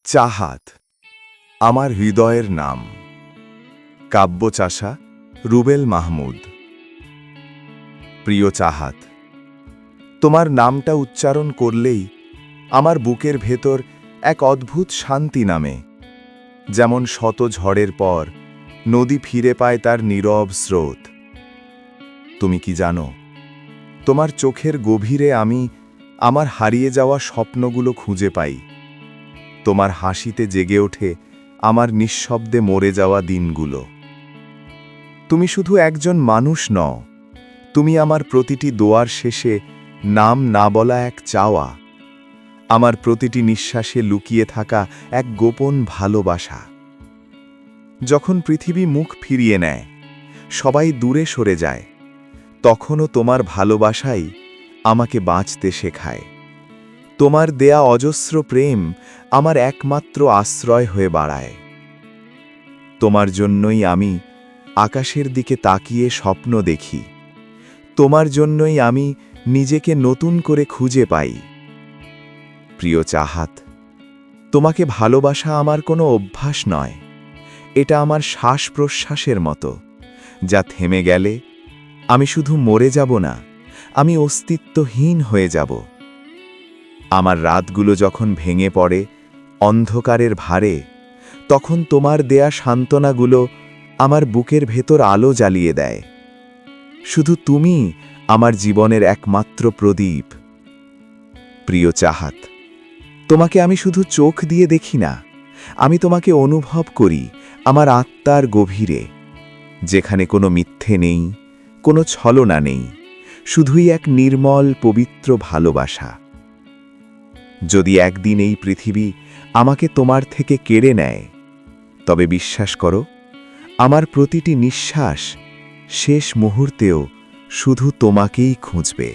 চাহাত আমার হৃদয়ের নাম। কাব্যচাষা রুবেল মাহমুদ। প্রিয় চাহাত, তোমার নামটা উচ্চারণ করলেই আমার বুকের ভেতর এক অদ্ভুত শান্তি নামে, যেমন শত ঝড়ের পর নদী ফিরে পায় তার নীরব স্রোত। তুমি কি জানো, তোমার চোখের গভীরে আমি আমার হারিয়ে যাওয়া স্বপ্নগুলো খুঁজে পাই। তোমার হাসিতে জেগে ওঠে আমার নিঃশব্দে মরে যাওয়া দিনগুলো। তুমি শুধু একজন মানুষ নও, তুমি আমার প্রতিটি দোয়ার শেষে নাম না বলা এক চাওয়া, আমার প্রতিটি নিঃশ্বাসে লুকিয়ে থাকা এক গোপন ভালোবাসা। যখন পৃথিবী মুখ ফিরিয়ে নেয়, সবাই দূরে সরে যায়, তখনও তোমার ভালোবাসাই আমাকে বাঁচতে শেখায়। তোমার দেয়া অজস্র প্রেম আমার একমাত্র আশ্রয় হয়ে বাড়ায়। তোমার জন্যই আমি আকাশের দিকে তাকিয়ে স্বপ্ন দেখি, তোমার জন্যই আমি নিজেকে নতুন করে খুঁজে পাই। প্রিয় চাহাত, তোমাকে ভালোবাসা আমার কোনো অভ্যাস নয়, এটা আমার শ্বাস প্রশ্বাসের মতো, যা থেমে গেলে আমি শুধু মরে যাব না, আমি অস্তিত্বহীন হয়ে যাব। আমার রাতগুলো যখন ভেঙে পড়ে অন্ধকারের ভারে, তখন তোমার দেয়া সান্ত্বনাগুলো আমার বুকের ভেতর আলো জ্বালিয়ে দেয়। শুধু তুমি আমার জীবনের একমাত্র প্রদীপ। প্রিয় চাহাত, তোমাকে আমি শুধু চোখ দিয়ে দেখি না, আমি তোমাকে অনুভব করি আমার আত্মার গভীরে, যেখানে কোনো মিথ্যে নেই, কোনো ছলনা নেই, শুধুই এক নির্মল পবিত্র ভালোবাসা। যদি একদিন এই পৃথিবী আমাকে তোমার থেকে কেড়ে নেয়, তবে বিশ্বাস করো, আমার প্রতিটি নিঃশ্বাস শেষ মুহূর্তেও শুধু তোমাকেই খুঁজবে।